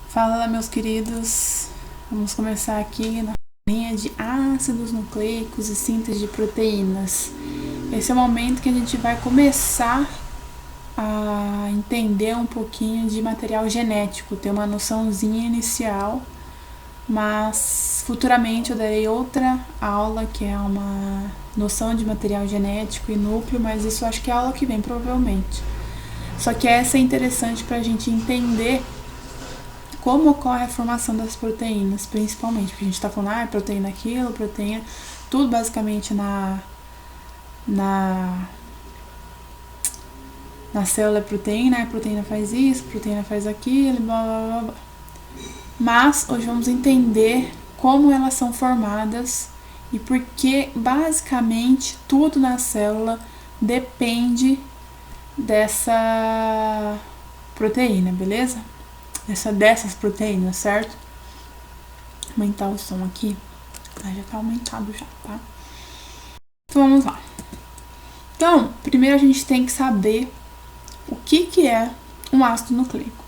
Fala, meus queridos. Vamos começar aqui na linha de ácidos nucleicos e síntese de proteínas. Esse é o momento que a gente vai começar a entender um pouquinho de material genético, ter uma noçãozinha inicial, mas futuramente eu darei outra aula que é uma noção de material genético e núcleo, mas isso acho que é a aula que vem, provavelmente. Só que essa é interessante para a gente entender como ocorre a formação das proteínas, principalmente, porque a gente está falando, proteína aquilo, proteína, tudo basicamente na célula é proteína, a proteína faz isso, a proteína faz aquilo, blá blá blá blá. Mas hoje vamos entender como elas são formadas e porque basicamente tudo na célula depende dessa proteína, beleza? Dessas proteínas, certo? Vou aumentar o som aqui. Já tá aumentado já, tá? Então vamos lá. Então, primeiro a gente tem que saber o que é um ácido nucleico.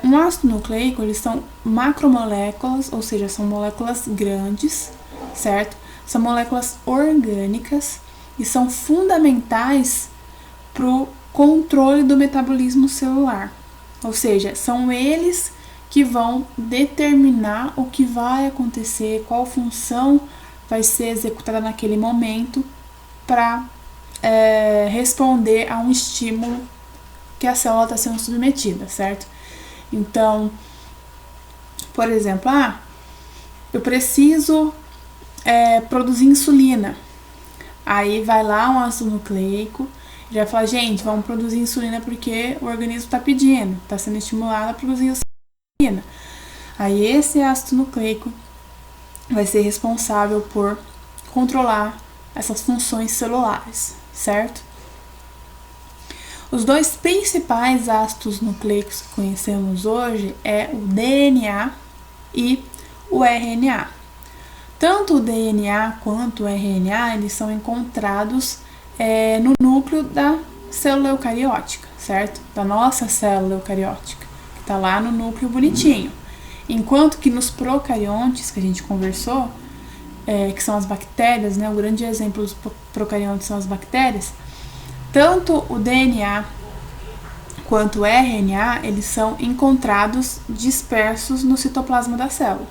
Um ácido nucleico, eles são macromoléculas, ou seja, são moléculas grandes, certo? São moléculas orgânicas e são fundamentais para o controle do metabolismo celular. Ou seja, são eles que vão determinar o que vai acontecer, qual função vai ser executada naquele momento para responder a um estímulo que a célula está sendo submetida, certo? Então, por exemplo, eu preciso produzir insulina. Aí vai lá um ácido nucleico, já fala, gente, vamos produzir insulina porque o organismo está pedindo, está sendo estimulado a produzir insulina. Aí esse ácido nucleico vai ser responsável por controlar essas funções celulares, certo? Os dois principais ácidos nucleicos que conhecemos hoje é o DNA e o RNA. Tanto o DNA quanto o RNA, eles são encontrados no núcleo da célula eucariótica, certo? Da nossa célula eucariótica, que está lá no núcleo bonitinho. Enquanto que nos procariontes, que a gente conversou, que são as bactérias, né? O grande exemplo dos procariontes são as bactérias. Tanto o DNA quanto o RNA, eles são encontrados dispersos no citoplasma da célula,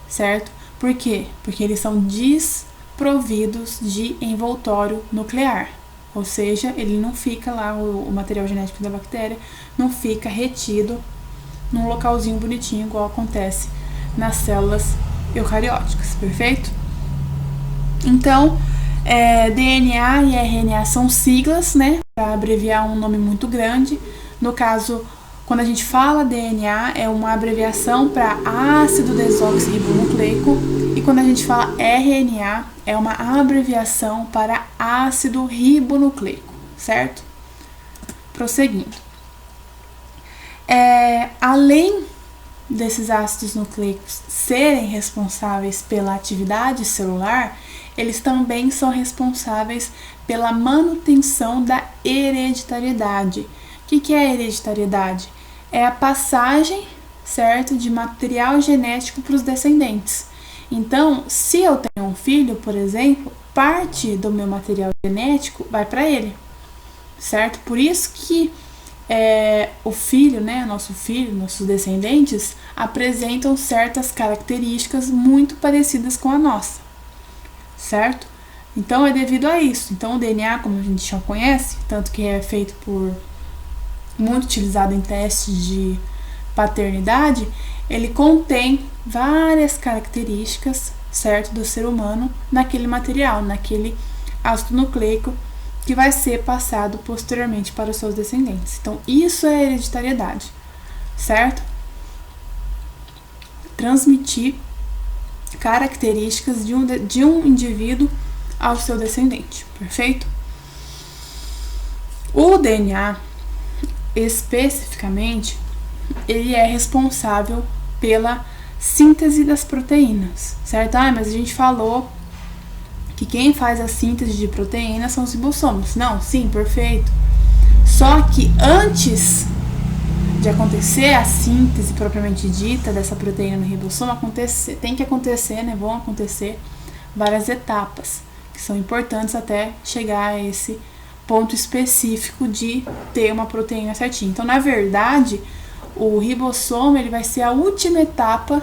certo? Por quê? Porque eles são desprovidos de envoltório nuclear, ou seja, ele não fica lá, o material genético da bactéria não fica retido num localzinho bonitinho, igual acontece nas células eucarióticas, perfeito? Então, DNA e RNA são siglas, né, para abreviar um nome muito grande. No caso, quando a gente fala DNA, é uma abreviação para ácido desoxirribonucleico, e quando a gente fala RNA, é uma abreviação para ácido ribonucleico, certo? Prosseguindo. Além desses ácidos nucleicos serem responsáveis pela atividade celular, eles também são responsáveis pela manutenção da hereditariedade. O que é a hereditariedade? É a passagem, certo, de material genético para os descendentes. Então, se eu tenho um filho, por exemplo, parte do meu material genético vai para ele, certo? Por isso que o filho, né, nossos descendentes, apresentam certas características muito parecidas com a nossa, certo? Então, é devido a isso. Então, o DNA, como a gente já conhece, tanto que é feito muito utilizado em testes de paternidade, ele contém várias características, certo, do ser humano naquele material, naquele ácido nucleico que vai ser passado posteriormente para os seus descendentes. Então, isso é hereditariedade, certo? Transmitir características de um indivíduo ao seu descendente, perfeito? O DNA, especificamente, ele é responsável pela síntese das proteínas, certo? Mas a gente falou que quem faz a síntese de proteínas são os ribossomos. Não, sim, perfeito. Só que antes de acontecer a síntese propriamente dita dessa proteína no ribossomo, tem que acontecer, né? Vão acontecer várias etapas que são importantes até chegar a esse ponto específico de ter uma proteína certinha. Então, na verdade, o ribossomo ele vai ser a última etapa,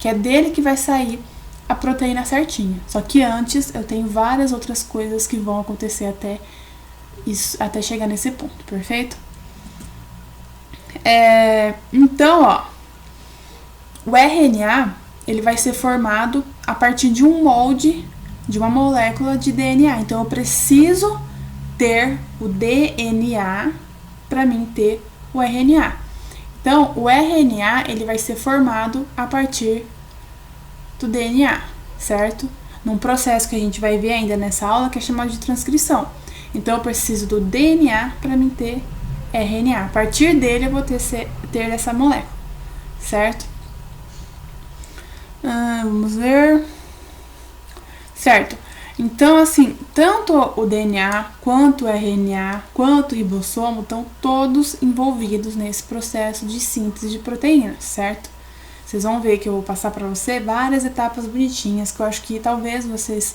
que é dele que vai sair a proteína certinha. Só que antes eu tenho várias outras coisas que vão acontecer até chegar nesse ponto, perfeito? Então, ó, o RNA ele vai ser formado a partir de um molde de uma molécula de DNA. Então, eu preciso ter o DNA para mim ter o RNA. Então, o RNA ele vai ser formado a partir do DNA, certo? Num processo que a gente vai ver ainda nessa aula, que é chamado de transcrição. Então, eu preciso do DNA para mim ter RNA. A partir dele, eu vou ter essa molécula, certo? Vamos ver. Certo. Então, assim, tanto o DNA, quanto o RNA, quanto o ribossomo estão todos envolvidos nesse processo de síntese de proteínas, certo? Vocês vão ver que eu vou passar para você várias etapas bonitinhas, que eu acho que talvez vocês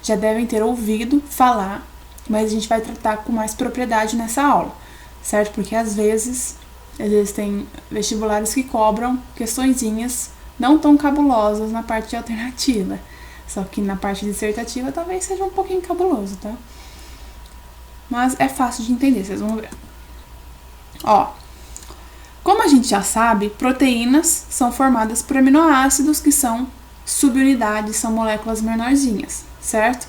já devem ter ouvido falar, mas a gente vai tratar com mais propriedade nessa aula, certo? Porque às vezes tem vestibulares que cobram questõezinhas não tão cabulosas na parte alternativa. Só que na parte dissertativa talvez seja um pouquinho cabuloso, tá? Mas é fácil de entender, vocês vão ver. Ó, como a gente já sabe, proteínas são formadas por aminoácidos que são subunidades, são moléculas menorzinhas, certo?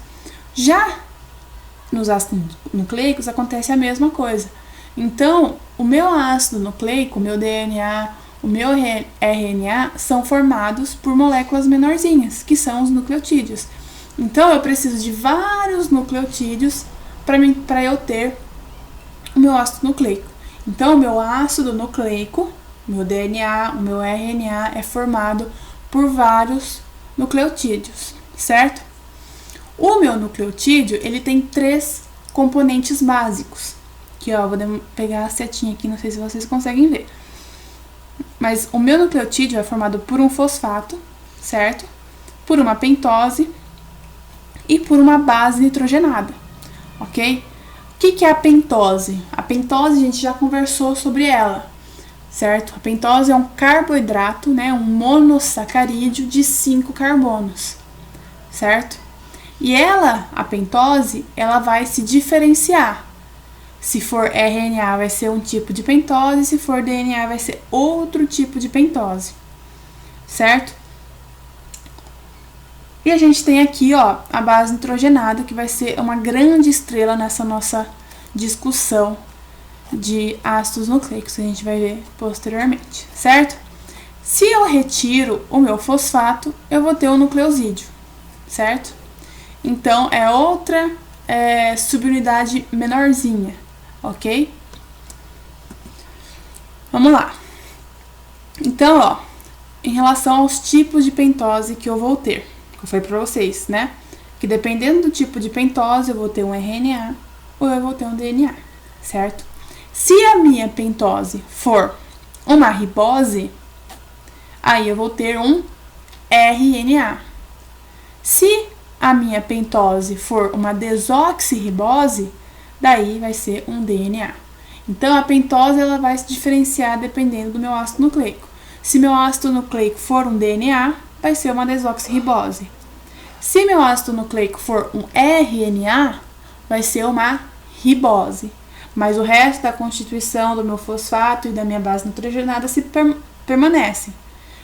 Já nos ácidos nucleicos acontece a mesma coisa. Então, o meu ácido nucleico, o meu DNA, o meu RNA são formados por moléculas menorzinhas, que são os nucleotídeos. Então, eu preciso de vários nucleotídeos para eu ter o meu ácido nucleico. Então, o meu ácido nucleico, o meu DNA, o meu RNA é formado por vários nucleotídeos, certo? O meu nucleotídeo, ele tem 3 componentes básicos. Aqui, ó, vou pegar a setinha aqui, não sei se vocês conseguem ver. Mas o meu nucleotídeo é formado por um fosfato, certo? Por uma pentose e por uma base nitrogenada, ok? O que é a pentose? A pentose a gente já conversou sobre ela, certo? A pentose é um carboidrato, né? Um monossacarídeo de 5 carbonos, certo? E a pentose, ela vai se diferenciar. Se for RNA, vai ser um tipo de pentose, se for DNA, vai ser outro tipo de pentose, certo? E a gente tem aqui, ó, a base nitrogenada, que vai ser uma grande estrela nessa nossa discussão de ácidos nucleicos, que a gente vai ver posteriormente, certo? Se eu retiro o meu fosfato, eu vou ter um nucleosídeo, certo? Então, é outra subunidade menorzinha, ok? Vamos lá. Então, ó, em relação aos tipos de pentose que eu vou ter, que eu falei pra vocês, né? Que dependendo do tipo de pentose, eu vou ter um RNA ou eu vou ter um DNA, certo? Se a minha pentose for uma ribose, aí eu vou ter um RNA. Se a minha pentose for uma desoxirribose, daí vai ser um DNA. Então, a pentose ela vai se diferenciar dependendo do meu ácido nucleico. Se meu ácido nucleico for um DNA, vai ser uma desoxirribose. Se meu ácido nucleico for um RNA, vai ser uma ribose. Mas o resto da constituição do meu fosfato e da minha base nitrogenada permanece.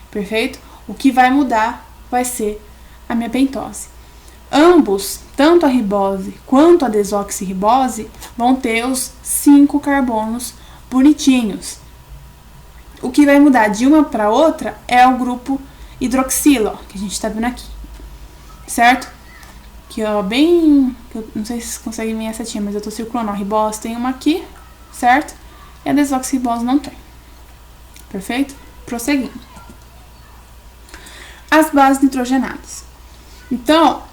Perfeito? O que vai mudar vai ser a minha pentose. Ambos, tanto a ribose quanto a desoxirribose, vão ter os 5 carbonos bonitinhos. O que vai mudar de uma para outra é o grupo hidroxila, ó, que a gente está vendo aqui, certo? Aqui, ó, bem... não sei se vocês conseguem ver essa setinha, mas eu estou circulando. A ribose tem uma aqui, certo? E a desoxirribose não tem. Perfeito? Prosseguindo. As bases nitrogenadas. Então,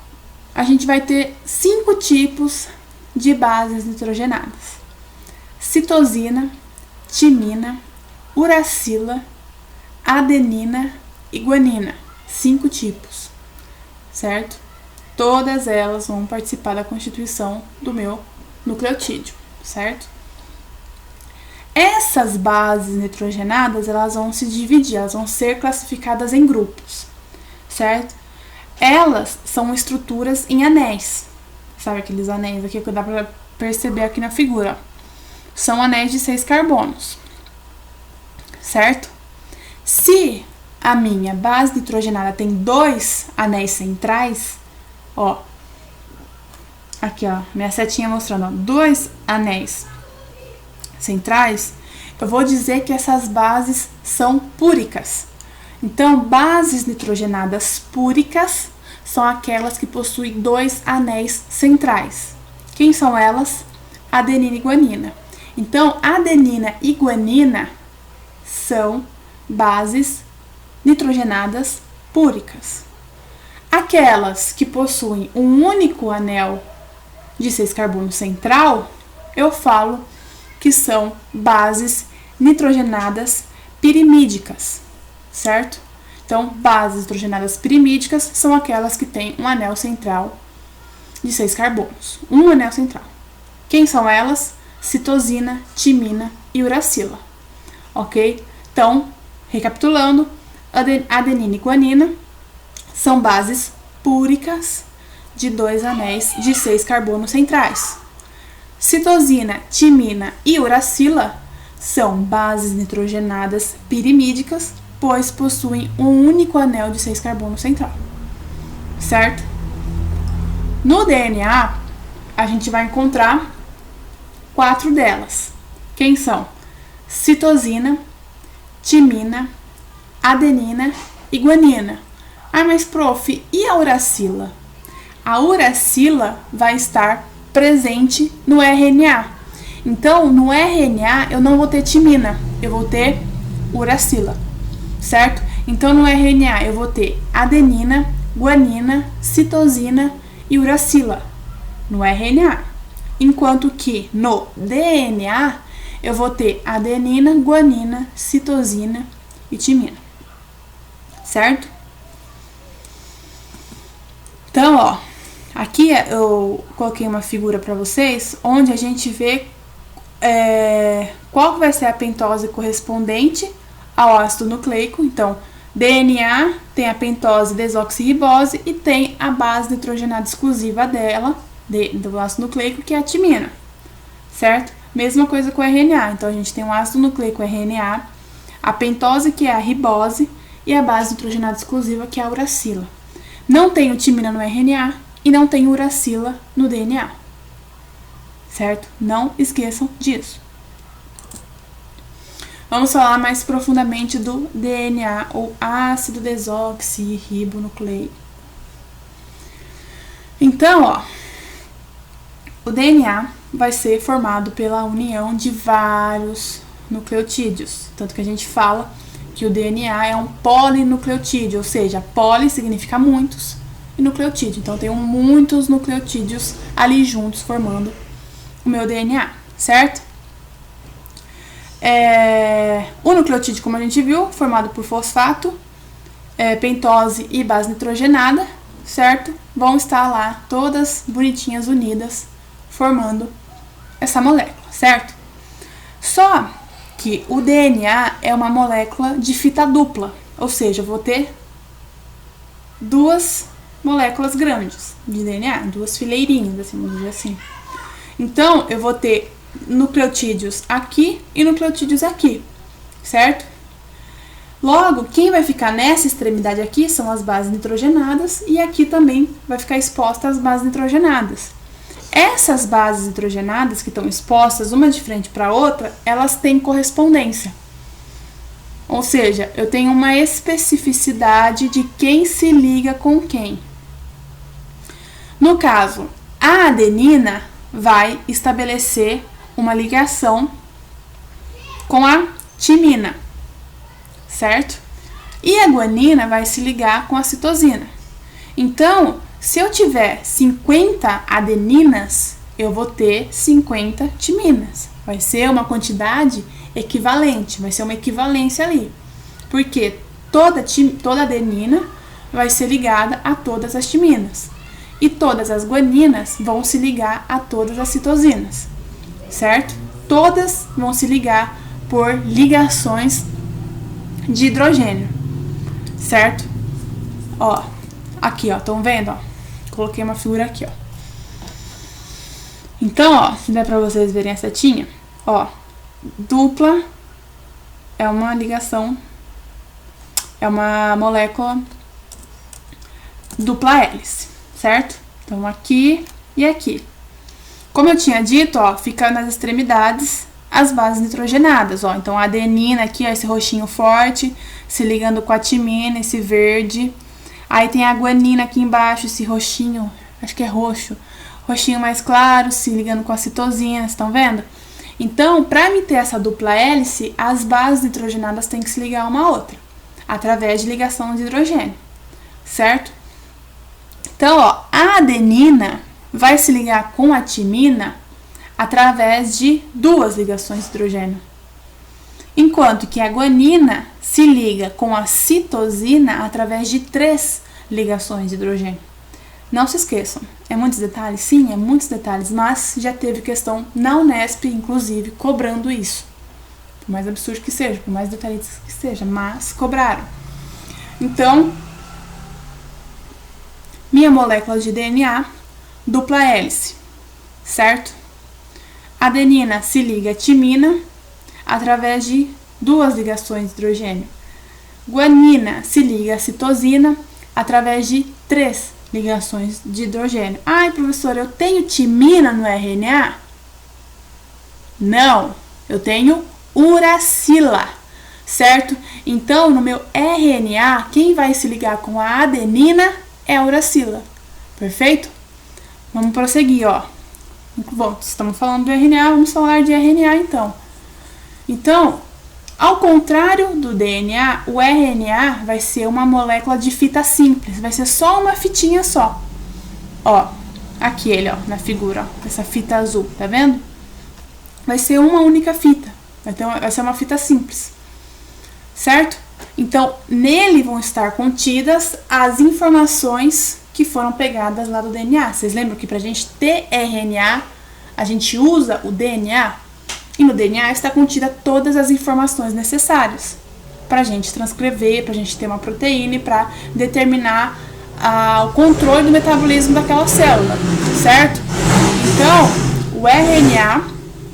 a gente vai ter 5 tipos de bases nitrogenadas: citosina, timina, uracila, adenina e guanina. 5 tipos, certo? Todas elas vão participar da constituição do meu nucleotídeo, certo? Essas bases nitrogenadas, elas vão se dividir, elas vão ser classificadas em grupos, certo? Elas são estruturas em anéis, sabe aqueles anéis aqui que dá pra perceber aqui na figura? São anéis de 6 carbonos, certo? Se a minha base nitrogenada tem 2 anéis centrais, ó, aqui ó, minha setinha mostrando, ó, 2 anéis centrais, eu vou dizer que essas bases são púricas. Então, bases nitrogenadas púricas são aquelas que possuem 2 anéis centrais. Quem são elas? Adenina e guanina. Então, adenina e guanina são bases nitrogenadas púricas. Aquelas que possuem um único anel de 6 carbono central, eu falo que são bases nitrogenadas pirimídicas, certo? Então, bases nitrogenadas pirimídicas são aquelas que têm um anel central de 6 carbonos. Um anel central. Quem são elas? Citosina, timina e uracila. Ok? Então, recapitulando, adenina e guanina são bases púricas de 2 anéis de 6 carbonos centrais. Citosina, timina e uracila são bases nitrogenadas pirimídicas, pois possuem um único anel de 6 carbonos central, certo? No DNA, a gente vai encontrar 4 delas. Quem são? Citosina, timina, adenina e guanina. Ah, mas prof, e a uracila? A uracila vai estar presente no RNA. Então, no RNA eu não vou ter timina, eu vou ter uracila, certo? Então, no RNA eu vou ter adenina, guanina, citosina e uracila no RNA. Enquanto que no DNA eu vou ter adenina, guanina, citosina e timina, certo? Então, ó, aqui eu coloquei uma figura para vocês onde a gente vê qual que vai ser a pentose correspondente ao ácido nucleico. Então, DNA tem a pentose desoxirribose e tem a base nitrogenada exclusiva dela, do ácido nucleico, que é a timina, certo? Mesma coisa com o RNA. Então, a gente tem o ácido nucleico RNA, a pentose, que é a ribose, e a base nitrogenada exclusiva, que é a uracila. Não tem o timina no RNA e não tem uracila no DNA, certo? Não esqueçam disso. Vamos falar mais profundamente do DNA, ou ácido desoxirribonucleico. Então, ó, o DNA vai ser formado pela união de vários nucleotídeos. Tanto que a gente fala que o DNA é um polinucleotídeo, ou seja, poli significa muitos e nucleotídeo. Então, tem muitos nucleotídeos ali juntos formando o meu DNA, certo? O nucleotídeo, como a gente viu, formado por fosfato, pentose e base nitrogenada, certo? Vão estar lá todas bonitinhas unidas, formando essa molécula, certo? Só que o DNA é uma molécula de fita dupla, ou seja, eu vou ter 2 moléculas grandes de DNA, 2 fileirinhas, assim, vamos dizer assim. Então, eu vou ter nucleotídeos aqui e nucleotídeos aqui, certo? Logo, quem vai ficar nessa extremidade aqui são as bases nitrogenadas e aqui também vai ficar exposta as bases nitrogenadas. Essas bases nitrogenadas que estão expostas uma de frente para a outra, elas têm correspondência. Ou seja, eu tenho uma especificidade de quem se liga com quem. No caso, a adenina vai estabelecer uma ligação com a timina, certo? E a guanina vai se ligar com a citosina. Então, se eu tiver 50 adeninas, eu vou ter 50 timinas. Vai ser uma quantidade equivalente, vai ser uma equivalência ali. Porque toda adenina vai ser ligada a todas as timinas. E todas as guaninas vão se ligar a todas as citosinas, certo? Todas vão se ligar por ligações de hidrogênio, certo? Ó, aqui, ó, estão vendo, ó? Coloquei uma figura aqui, ó. Então, ó, se der pra vocês verem a setinha, ó, dupla é uma ligação, é uma molécula dupla hélice, certo? Então, aqui e aqui. Como eu tinha dito, ó, fica nas extremidades as bases nitrogenadas, ó. Então, a adenina aqui, ó, esse roxinho forte, se ligando com a timina, esse verde. Aí tem a guanina aqui embaixo, esse roxinho, acho que é roxo, roxinho mais claro, se ligando com as citosinas, estão vendo? Então, para me ter essa dupla hélice, as bases nitrogenadas têm que se ligar uma à outra, através de ligação de hidrogênio, certo? Então, ó, a adenina vai se ligar com a timina através de 2 ligações de hidrogênio. Enquanto que a guanina se liga com a citosina através de 3 ligações de hidrogênio. Não se esqueçam, é muitos detalhes? Sim, é muitos detalhes, mas já teve questão na Unesp, inclusive, cobrando isso. Por mais absurdo que seja, por mais detalhista que seja, mas cobraram. Então, minha molécula de DNA, dupla hélice, certo? Adenina se liga a timina através de 2 ligações de hidrogênio. Guanina se liga a citosina através de 3 ligações de hidrogênio. Ai, professora, eu tenho timina no RNA? Não, eu tenho uracila, certo? Então, no meu RNA, quem vai se ligar com a adenina é a uracila, perfeito? Vamos prosseguir, ó. Bom, estamos falando do RNA, vamos falar de RNA então. Então, ao contrário do DNA, o RNA vai ser uma molécula de fita simples, vai ser só uma fitinha só. Ó, aqui ele, ó, na figura, ó, essa fita azul, tá vendo? Vai ser uma única fita, vai ser uma fita simples, certo? Então, nele vão estar contidas as informações que foram pegadas lá do DNA. Vocês lembram que pra gente ter RNA, a gente usa o DNA? E no DNA está contida todas as informações necessárias para a gente transcrever, para a gente ter uma proteína e para determinar o controle do metabolismo daquela célula, certo? Então, o RNA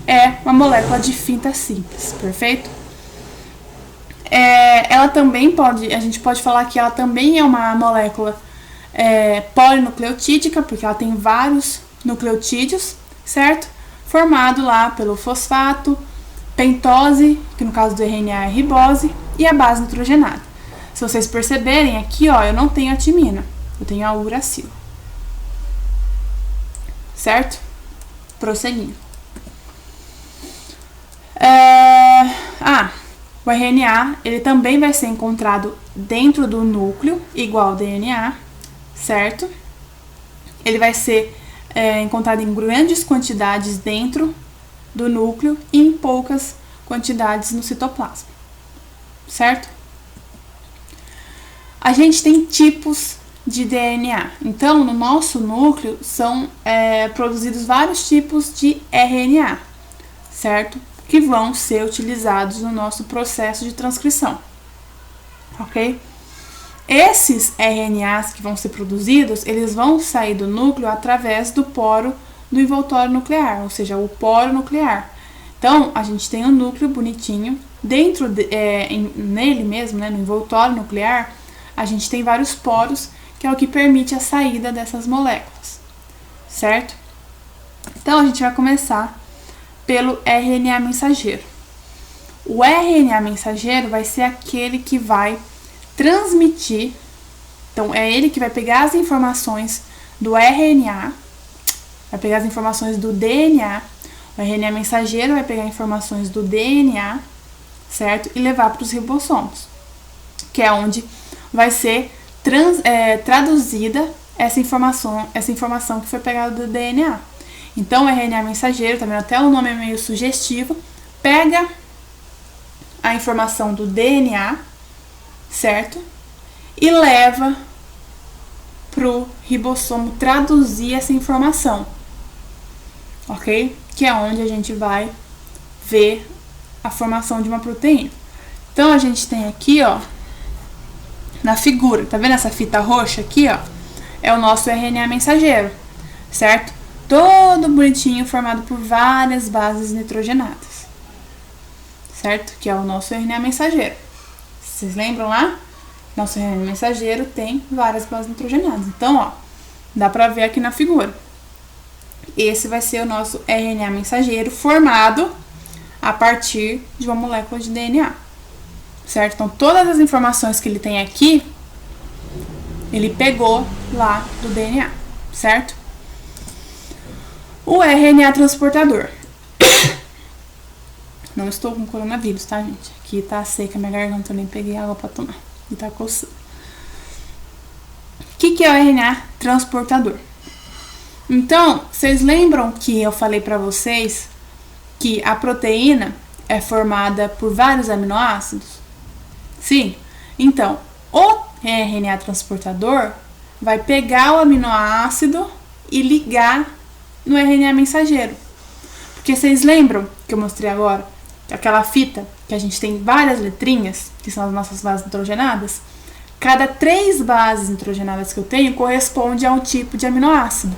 é uma molécula de fita simples, perfeito? Ela também a gente pode falar que ela também é uma molécula polinucleotídica, porque ela tem vários nucleotídeos, certo? Formado lá pelo fosfato, pentose, que no caso do RNA é ribose, e a base nitrogenada. Se vocês perceberem aqui, ó, eu não tenho a timina, eu tenho a uracila. Certo? Prosseguindo. O RNA, ele também vai ser encontrado dentro do núcleo, igual ao DNA, certo? Ele vai ser encontrado em grandes quantidades dentro do núcleo e em poucas quantidades no citoplasma, certo? A gente tem tipos de DNA. Então, no nosso núcleo são produzidos vários tipos de RNA, certo? Que vão ser utilizados no nosso processo de transcrição, ok? Esses RNAs que vão ser produzidos, eles vão sair do núcleo através do poro do envoltório nuclear, ou seja, o poro nuclear. Então, a gente tem um núcleo bonitinho, nele mesmo, né, no envoltório nuclear, a gente tem vários poros, que é o que permite a saída dessas moléculas, certo? Então, a gente vai começar pelo RNA mensageiro. O RNA mensageiro vai ser aquele que vai transmitir, então é ele que vai pegar as informações do RNA, vai pegar as informações do DNA, o RNA mensageiro vai pegar informações do DNA, certo? E levar para os ribossomos, que é onde vai ser traduzida essa informação que foi pegada do DNA. Então, o RNA mensageiro, tá vendo? Até o nome é meio sugestivo, pega a informação do DNA, certo? E leva pro ribossomo traduzir essa informação, ok? Que é onde a gente vai ver a formação de uma proteína. Então, a gente tem aqui, ó, na figura, tá vendo essa fita roxa aqui, ó? É o nosso RNA mensageiro, certo? Todo bonitinho, formado por várias bases nitrogenadas, certo? Que é o nosso RNA mensageiro. Vocês lembram lá? Nosso RNA mensageiro tem várias bases nitrogenadas. Então, ó, dá pra ver aqui na figura. Esse vai ser o nosso RNA mensageiro formado a partir de uma molécula de DNA, certo? Então, todas as informações que ele tem aqui, ele pegou lá do DNA, certo? O RNA transportador. Não estou com coronavírus, tá, gente? Aqui tá seca minha garganta, eu nem peguei água pra tomar. E tá coçando. O que é o RNA transportador? Então, vocês lembram que eu falei pra vocês que a proteína é formada por vários aminoácidos? Sim. Então, o RNA transportador vai pegar o aminoácido e ligar no RNA mensageiro. Porque vocês lembram que eu mostrei agora? Aquela fita que a gente tem várias letrinhas, que são as nossas bases nitrogenadas. Cada 3 bases nitrogenadas que eu tenho corresponde a um tipo de aminoácido,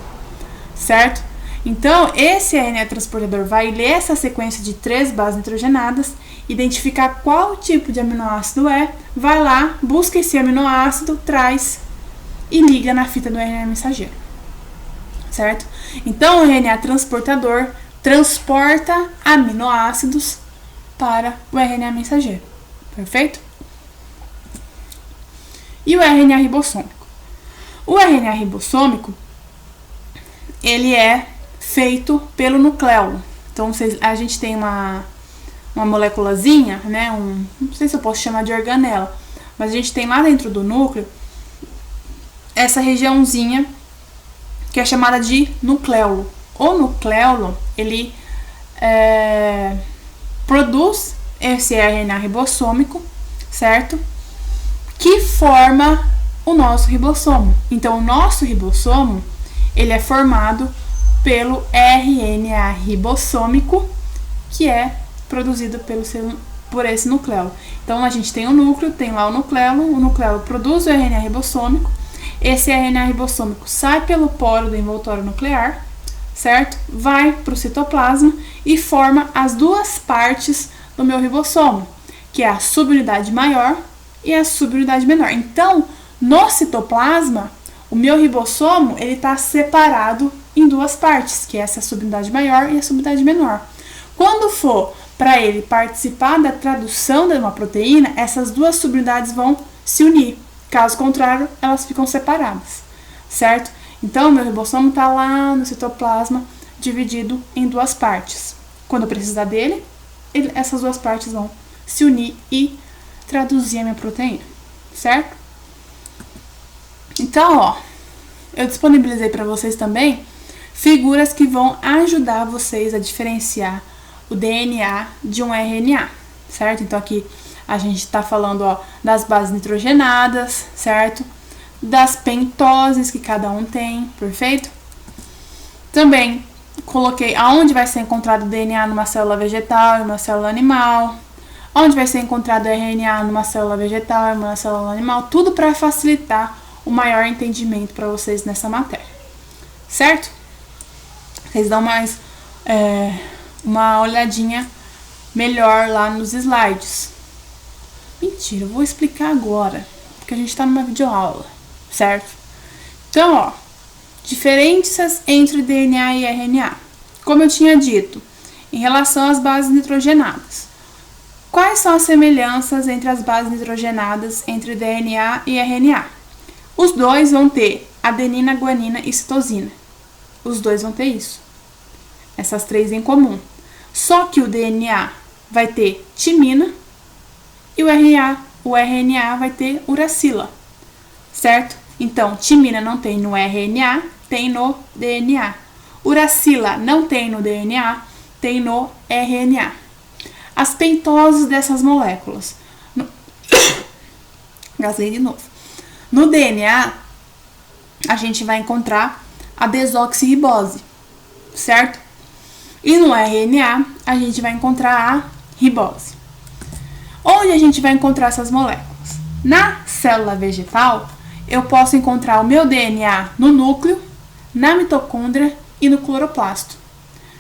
certo? Então, esse RNA transportador vai ler essa sequência de 3 bases nitrogenadas, identificar qual tipo de aminoácido é, vai lá, busca esse aminoácido, traz e liga na fita do RNA mensageiro, certo? Então, o RNA transportador transporta aminoácidos para o RNA mensageiro, perfeito? E o RNA ribossômico? O RNA ribossômico, ele é feito pelo nucleolo. Então, a gente tem uma moléculazinha, né? Não sei se eu posso chamar de organela, mas a gente tem lá dentro do núcleo essa regiãozinha que é chamada de nucleolo. O nucleolo, ele produz esse RNA ribossômico, certo? Que forma o nosso ribossomo. Então, o nosso ribossomo, ele é formado pelo RNA ribossômico, que é produzido por esse nucleolo. Então, a gente tem o núcleo, tem lá o nucleolo produz o RNA ribossômico, esse RNA ribossômico sai pelo poro do envoltório nuclear, certo? Vai para o citoplasma e forma as 2 partes do meu ribossomo, que é a subunidade maior e a subunidade menor. Então, no citoplasma, o meu ribossomo ele está separado em 2 partes, que é essa subunidade maior e a subunidade menor. Quando for para ele participar da tradução de uma proteína, essas 2 subunidades vão se unir. Caso contrário, elas ficam separadas, certo? Então, o meu ribossomo está lá no citoplasma, dividido em 2 partes. Quando eu precisar dele, essas 2 partes vão se unir e traduzir a minha proteína, certo? Então, ó, eu disponibilizei para vocês também figuras que vão ajudar vocês a diferenciar o DNA de um RNA, certo? Então, aqui a gente está falando, ó, das bases nitrogenadas, certo? Das pentoses que cada um tem, perfeito? Também coloquei aonde vai ser encontrado o DNA numa célula vegetal e numa célula animal, onde vai ser encontrado o RNA numa célula vegetal e numa célula animal, tudo para facilitar o maior entendimento para vocês nessa matéria, certo? Vocês dão mais uma olhadinha melhor lá nos slides. Mentira, eu vou explicar agora, porque a gente está numa videoaula, certo? Então, ó, diferenças entre DNA e RNA. Como eu tinha dito, em relação às bases nitrogenadas. Quais são as semelhanças entre as bases nitrogenadas entre DNA e RNA? Os dois vão ter adenina, guanina e citosina. Os dois vão ter isso. Essas 3 em comum. Só que o DNA vai ter timina e o RNA vai ter uracila, certo? Então, timina não tem no RNA, tem no DNA. Uracila não tem no DNA, tem no RNA. as pentoses dessas moléculas. Gasguei de novo. No DNA, a gente vai encontrar a desoxirribose, certo? E no RNA, a gente vai encontrar a ribose. Onde a gente vai encontrar essas moléculas? Na célula vegetal, eu posso encontrar o meu DNA no núcleo, na mitocôndria e no cloroplasto,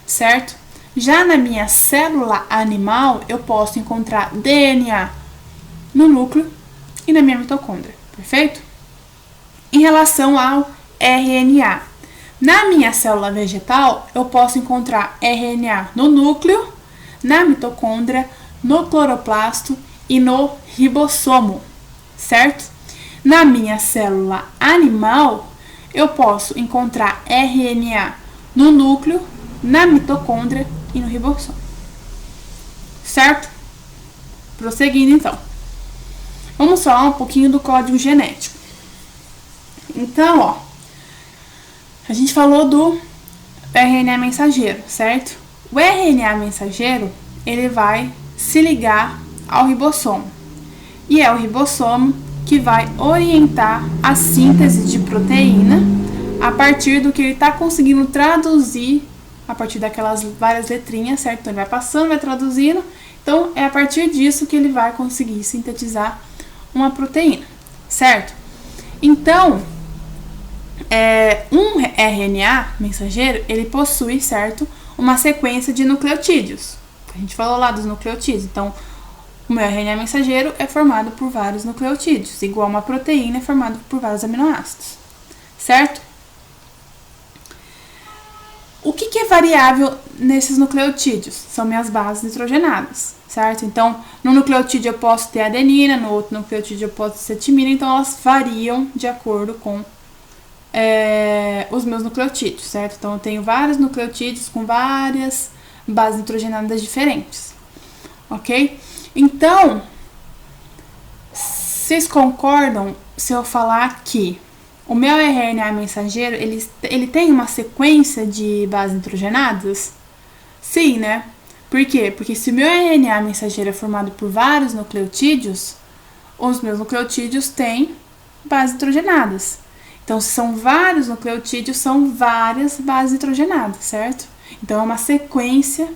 certo? Já na minha célula animal, eu posso encontrar DNA no núcleo e na minha mitocôndria, perfeito? Em relação ao RNA, na minha célula vegetal, eu posso encontrar RNA no núcleo, na mitocôndria, no cloroplasto e no ribossomo, certo? Na minha célula animal, eu posso encontrar RNA no núcleo, na mitocôndria e no ribossomo, certo? Prosseguindo então. Vamos falar um pouquinho do código genético. Então, ó, a gente falou do RNA mensageiro, certo? O RNA mensageiro, ele vai se ligar ao ribossomo. E é o ribossomo que vai orientar a síntese de proteína a partir do que ele está conseguindo traduzir, a partir daquelas várias letrinhas, certo? Então, ele vai passando, vai traduzindo. Então, é a partir disso que ele vai conseguir sintetizar uma proteína, certo? Então, um RNA mensageiro, ele possui, certo, uma sequência de nucleotídeos. A gente falou lá dos nucleotídeos. Então, o meu RNA mensageiro é formado por vários nucleotídeos, igual uma proteína é formada por vários aminoácidos, certo? O que é variável nesses nucleotídeos? São minhas bases nitrogenadas, certo? Então, no nucleotídeo eu posso ter adenina, no outro nucleotídeo eu posso ter timina, então elas variam de acordo com os meus nucleotídeos, certo? Então, eu tenho vários nucleotídeos com várias bases nitrogenadas diferentes, ok? Então, vocês concordam se eu falar que o meu RNA mensageiro, ele tem uma sequência de bases nitrogenadas? Sim, né? Por quê? Porque se o meu RNA mensageiro é formado por vários nucleotídeos, os meus nucleotídeos têm bases nitrogenadas. Então, se são vários nucleotídeos, são várias bases nitrogenadas, certo? Então, é uma sequência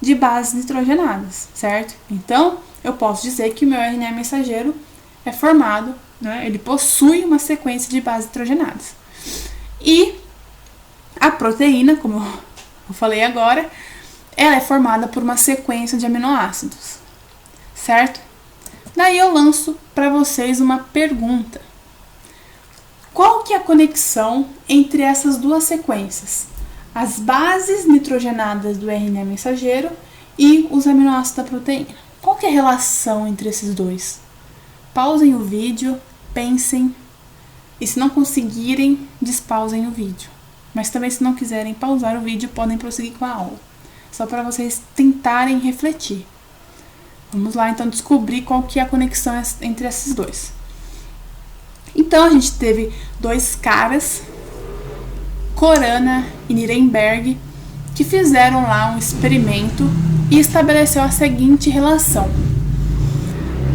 de bases nitrogenadas, certo? Então, eu posso dizer que o meu RNA mensageiro é formado, né? Ele possui uma sequência de bases nitrogenadas. E a proteína, como eu falei agora, ela é formada por uma sequência de aminoácidos, certo? Daí eu lanço para vocês uma pergunta. Qual que é a conexão entre essas duas sequências? As bases nitrogenadas do RNA mensageiro e os aminoácidos da proteína. Qual que é a relação entre esses dois? Pausem o vídeo, pensem, e se não conseguirem, despausem o vídeo. Mas também, se não quiserem pausar o vídeo, podem prosseguir com a aula. Só para vocês tentarem refletir. Vamos lá, então, descobrir qual que é a conexão entre esses dois. Então, a gente teve dois caras, Corana e Nirenberg, que fizeram lá um experimento e estabeleceu a seguinte relação.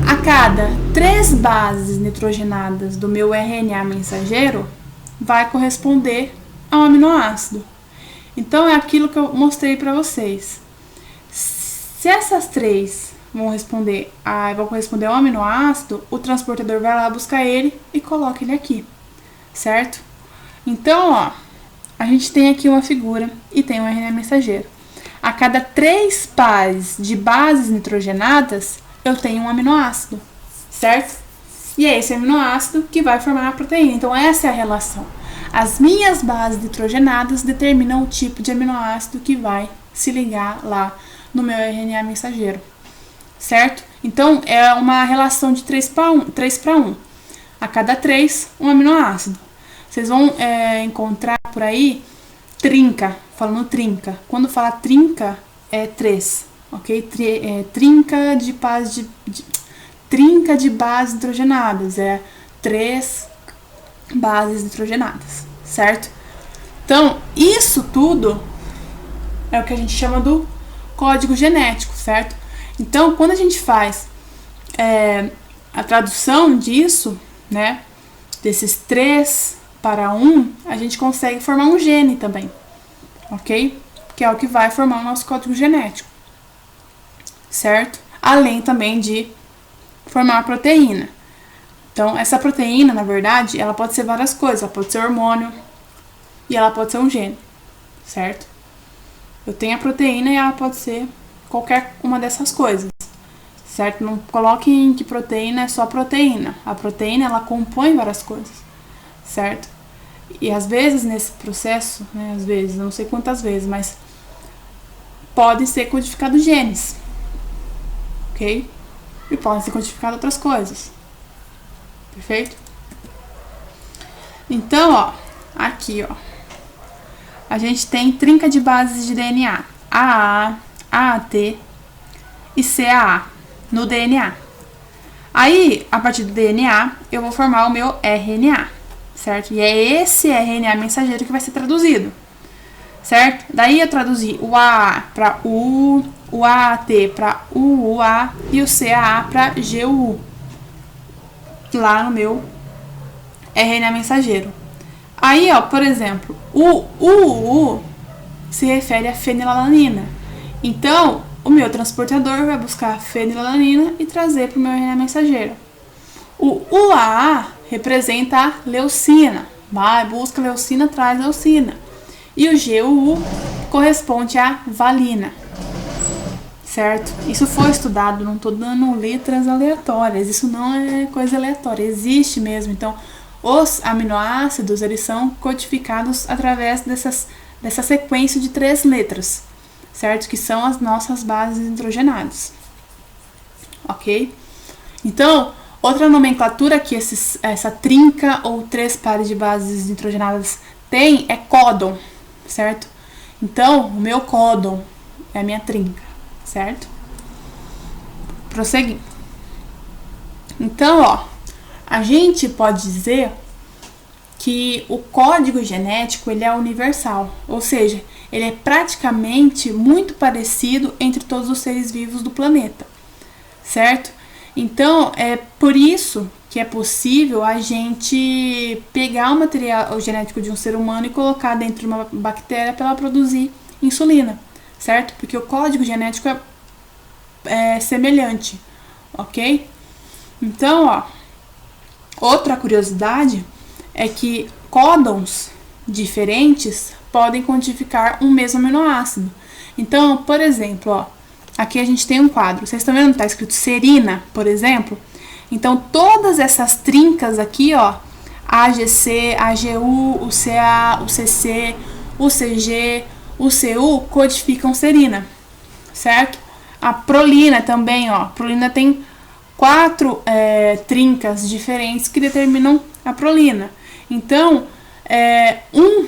A cada 3 bases nitrogenadas do meu RNA mensageiro, vai corresponder a um aminoácido. Então, é aquilo que eu mostrei para vocês. Se essas 3 vão corresponder a um aminoácido, o transportador vai lá buscar ele e coloca ele aqui, certo? Então, ó, a gente tem aqui uma figura e tem um RNA mensageiro. A cada 3 pares de bases nitrogenadas, eu tenho um aminoácido, certo? E é esse aminoácido que vai formar a proteína. Então, essa é a relação. As minhas bases nitrogenadas determinam o tipo de aminoácido que vai se ligar lá no meu RNA mensageiro, certo? Então, é uma relação de 3 para 1. A cada 3, um aminoácido. Vocês vão encontrar por aí trinca, falando trinca. Quando fala trinca, é 3, ok? Trinca de bases nitrogenadas, 3 bases nitrogenadas, certo? Então, isso tudo é o que a gente chama do código genético, certo? Então, quando a gente faz a tradução disso, né, desses 3 para 1, a gente consegue formar um gene também, ok? Que é o que vai formar o nosso código genético, certo? Além também de formar a proteína. Então, essa proteína, na verdade, ela pode ser várias coisas. Ela pode ser hormônio e ela pode ser um gene, certo? Eu tenho a proteína e ela pode ser qualquer uma dessas coisas, certo? Não coloquem que proteína é só proteína. A proteína, ela compõe várias coisas, certo? E às vezes, nesse processo, né, às vezes, eu não sei quantas vezes, mas pode ser codificado genes, ok? E podem ser codificadas outras coisas, perfeito? Então, ó, aqui, ó, a gente tem trinca de bases de DNA, AA, AAT e CAA no DNA. Aí, a partir do DNA, eu vou formar o meu RNA, certo? E é esse RNA mensageiro que vai ser traduzido, certo? Daí eu traduzi o AA para U, o AAT para UUA e o CAA para GUU lá no meu RNA mensageiro. Aí, ó, por exemplo, o UUU se refere a fenilalanina. Então, o meu transportador vai buscar a fenilalanina e trazer para o meu RNA mensageiro. O UAA representa a leucina. Vai, busca leucina, traz leucina. E o GUU corresponde à valina, certo? Isso foi estudado, não estou dando letras aleatórias, isso não é coisa aleatória, existe mesmo. Então, os aminoácidos, eles são codificados através dessa sequência de 3 letras, certo? Que são as nossas bases nitrogenadas, ok? Então, outra nomenclatura que essa trinca ou 3 pares de bases nitrogenadas tem é códon, certo? Então, o meu códon é a minha trinca, certo? Prosseguindo. Então, ó, a gente pode dizer que o código genético ele é universal, ou seja, ele é praticamente muito parecido entre todos os seres vivos do planeta, certo? Então, é por isso que é possível a gente pegar o material genético de um ser humano e colocar dentro de uma bactéria para ela produzir insulina, certo? Porque o código genético é semelhante, ok? Então, ó, outra curiosidade é que códons diferentes podem codificar um mesmo aminoácido. Então, por exemplo, ó, aqui a gente tem um quadro. Vocês estão vendo que está escrito serina, por exemplo? Então, todas essas trincas aqui, ó, AGC, AGU, o CA, o CC, o CG, o CU, codificam serina, certo? A prolina também, ó. A prolina tem 4 trincas diferentes que determinam a prolina. Então, um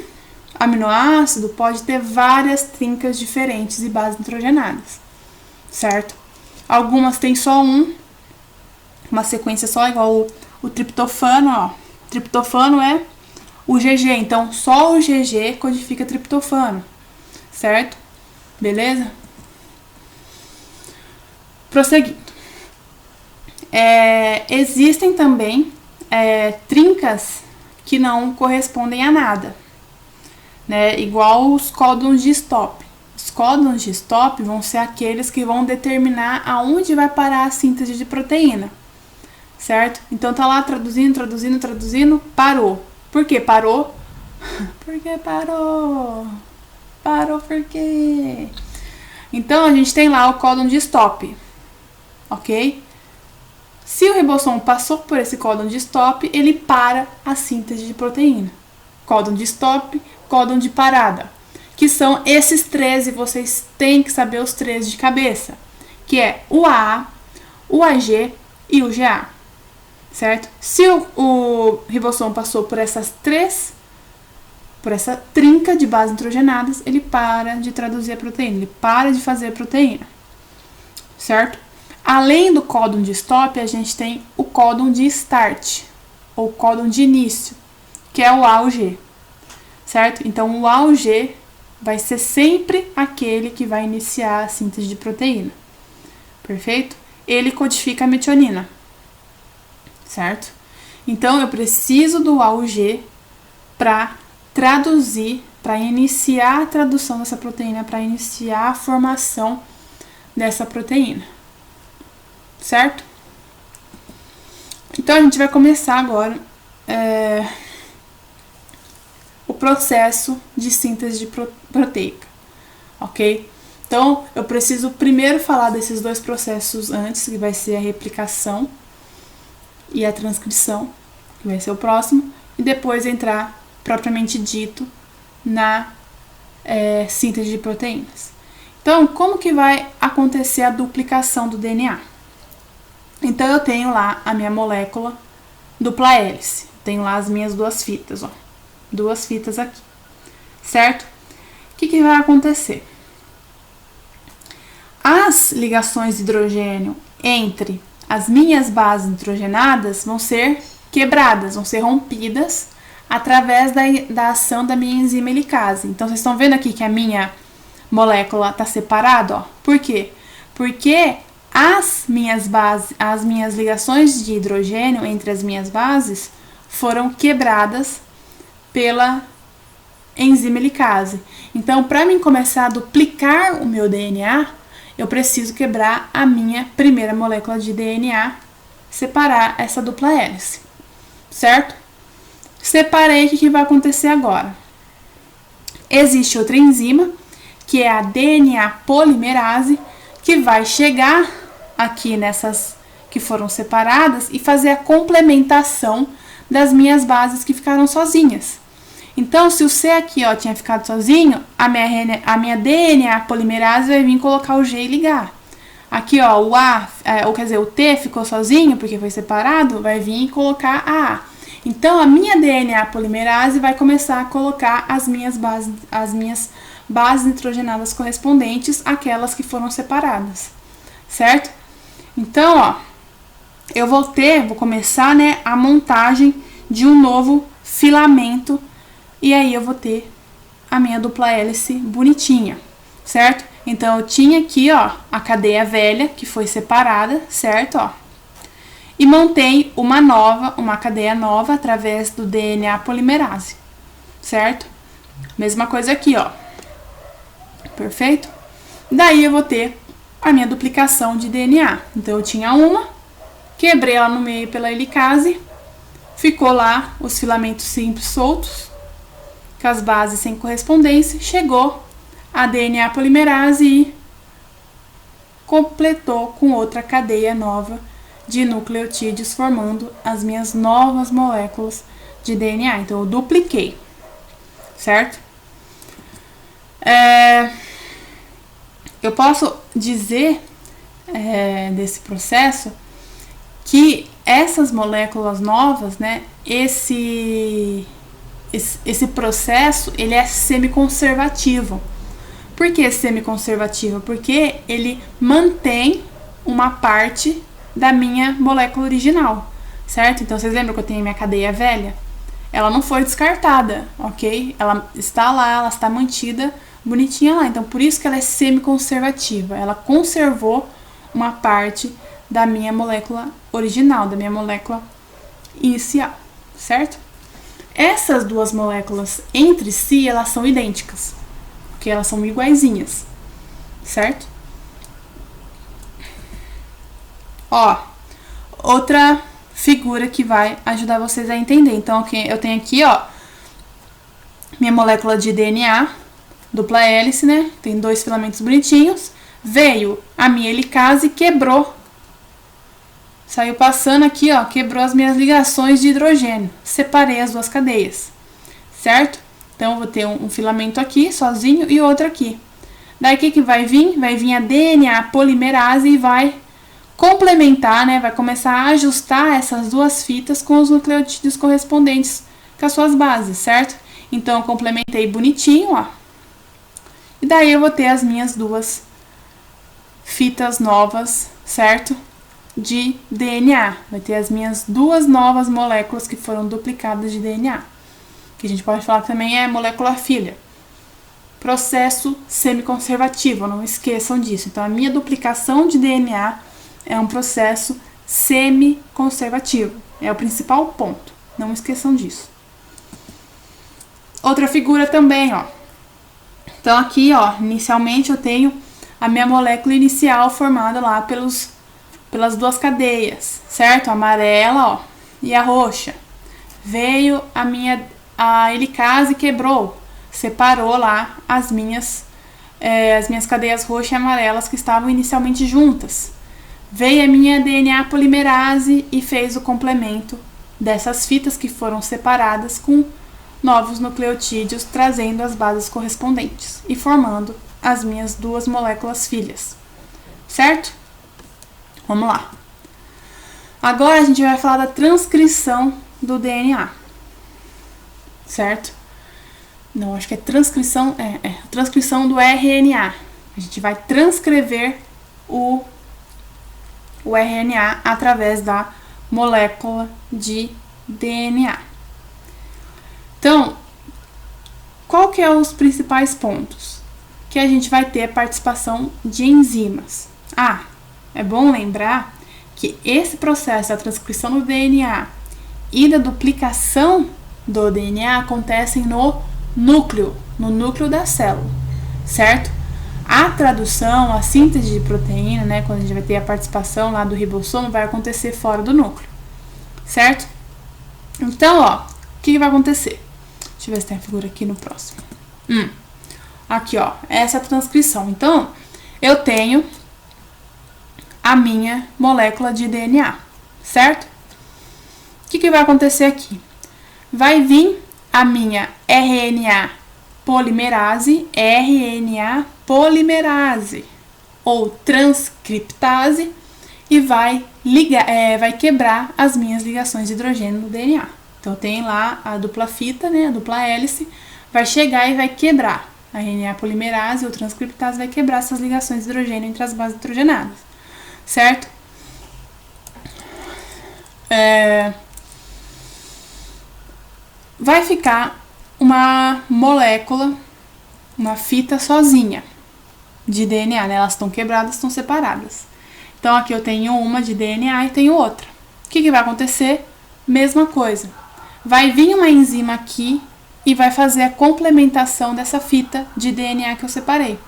aminoácido pode ter várias trincas diferentes e bases nitrogenadas, certo? Algumas têm só uma sequência só, igual o triptofano, ó. Triptofano é o GG, então só o GG codifica triptofano, certo? Beleza? Prosseguindo. Existem também trincas que não correspondem a nada, né? Igual os códons de stop. Os códons de stop vão ser aqueles que vão determinar aonde vai parar a síntese de proteína, certo? Então tá lá traduzindo, parou. Por que parou? Porque parou. Parou por quê? Então a gente tem lá o códon de stop, ok? Se o ribossomo passou por esse códon de stop, ele para a síntese de proteína. Códon de stop, códon de parada, que são esses 3, e vocês têm que saber os 3 de cabeça, que é o AA, o AG e o GA, certo? Se o ribossomo passou por essas 3, por essa trinca de bases nitrogenadas, ele para de traduzir a proteína, ele para de fazer a proteína, certo? Além do códon de stop, a gente tem o códon de start, ou códon de início, que é o A ou G, certo? Então, o A ou G vai ser sempre aquele que vai iniciar a síntese de proteína. perfeito? Ele codifica a metionina, certo? Então, eu preciso do AUG para traduzir, para iniciar a tradução dessa proteína, para iniciar a formação dessa proteína, certo? Então, a gente vai começar agora o processo de síntese proteica, ok? Então, eu preciso primeiro falar desses dois processos antes, que vai ser a replicação e a transcrição, que vai ser o próximo, e depois entrar, propriamente dito, na síntese de proteínas. Então, como que vai acontecer a duplicação do DNA? Então, eu tenho lá a minha molécula dupla hélice, tenho lá as minhas duas fitas, ó, duas fitas aqui, certo? O que vai acontecer? As ligações de hidrogênio entre as minhas bases nitrogenadas vão ser quebradas, vão ser rompidas através da ação da minha enzima helicase. Então, vocês estão vendo aqui que a minha molécula está separada, ó. Por quê? Porque as minhas ligações de hidrogênio entre as minhas bases foram quebradas pela enzima helicase. Então, para mim começar a duplicar o meu DNA, eu preciso quebrar a minha primeira molécula de DNA, separar essa dupla hélice, certo? Separei, o que vai acontecer agora? Existe outra enzima, que é a DNA polimerase, que vai chegar aqui nessas que foram separadas e fazer a complementação das minhas bases que ficaram sozinhas. Então, se o C aqui, ó, tinha ficado sozinho, a minha DNA polimerase vai vir colocar o G e ligar. Aqui, ó, o T ficou sozinho, porque foi separado, vai vir colocar a A. Então, a minha DNA polimerase vai começar a colocar as minhas bases nitrogenadas correspondentes àquelas que foram separadas, certo? Então, ó, eu vou começar, né, a montagem de um novo filamento. E aí eu vou ter a minha dupla hélice bonitinha, certo? Então, eu tinha aqui, ó, a cadeia velha, que foi separada, certo? Ó, e montei uma cadeia nova através do DNA polimerase, certo? Mesma coisa aqui, ó. Perfeito? Daí eu vou ter a minha duplicação de DNA. Então, eu tinha uma, quebrei ela no meio pela helicase, ficou lá os filamentos simples soltos, com as bases sem correspondência, chegou a DNA polimerase e completou com outra cadeia nova de nucleotídeos, formando as minhas novas moléculas de DNA. Então, eu dupliquei, certo? Eu posso dizer desse processo que essas moléculas novas, né, esse processo, ele é semiconservativo. Por que semiconservativo? Porque ele mantém uma parte da minha molécula original, certo? Então, vocês lembram que eu tenho a minha cadeia velha? Ela não foi descartada, ok? Ela está lá, ela está mantida bonitinha lá. Então, por isso que ela é semiconservativa. Ela conservou uma parte da minha molécula original, da minha molécula inicial, certo? Essas duas moléculas entre si, elas são idênticas, porque elas são iguaizinhas, certo? Ó, outra figura que vai ajudar vocês a entender. Então, eu tenho aqui, ó, minha molécula de DNA, dupla hélice, né? Tem dois filamentos bonitinhos. Veio a minha helicase e quebrou. Saiu passando aqui, ó, quebrou as minhas ligações de hidrogênio. Separei as duas cadeias, certo? Então, eu vou ter um filamento aqui, sozinho, e outro aqui. Daí, o que vai vir? Vai vir a DNA polimerase e vai complementar, né? Vai começar a ajustar essas duas fitas com os nucleotídeos correspondentes com as suas bases, certo? Então, eu complementei bonitinho, ó. E daí, eu vou ter as minhas duas fitas novas, certo? De DNA. Vai ter as minhas duas novas moléculas que foram duplicadas de DNA. Que a gente pode falar que também é molécula filha. processo semiconservativo, não esqueçam disso. Então, a minha duplicação de DNA é um processo semiconservativo. É o principal ponto. Não esqueçam disso. Outra figura também, ó. Então, aqui, ó, inicialmente eu tenho a minha molécula inicial formada lá pelas duas cadeias, certo? A amarela, ó, e a roxa. Veio a helicase e quebrou, separou lá as minhas cadeias roxas e amarelas que estavam inicialmente juntas. Veio a minha DNA polimerase e fez o complemento dessas fitas que foram separadas com novos nucleotídeos, trazendo as bases correspondentes e formando as minhas duas moléculas filhas, certo? Vamos lá. Agora a gente vai falar da transcrição do DNA, certo? Não, acho que é transcrição, transcrição do RNA. A gente vai transcrever o RNA através da molécula de DNA. Então, qual que é os principais pontos? Que a gente vai ter a participação de enzimas. É bom lembrar que esse processo da transcrição do DNA e da duplicação do DNA acontecem no núcleo da célula, certo? A tradução, a síntese de proteína, né, quando a gente vai ter a participação lá do ribossomo, vai acontecer fora do núcleo, certo? Então, ó, o que vai acontecer? Deixa eu ver se tem a figura aqui no próximo. Aqui, ó, essa é a transcrição. Então, eu tenho a minha molécula de DNA, certo? O que vai acontecer aqui? Vai vir a minha RNA polimerase ou transcriptase e vai quebrar as minhas ligações de hidrogênio no DNA. Então, tem lá a dupla fita, né, a dupla hélice, vai chegar e vai quebrar. A RNA polimerase ou transcriptase vai quebrar essas ligações de hidrogênio entre as bases hidrogenadas, certo? Vai ficar uma molécula, uma fita sozinha de DNA, né? Elas estão quebradas, estão separadas. Então, aqui eu tenho uma de DNA e tenho outra. O que vai acontecer? Mesma coisa. Vai vir uma enzima aqui e vai fazer a complementação dessa fita de DNA que eu separei.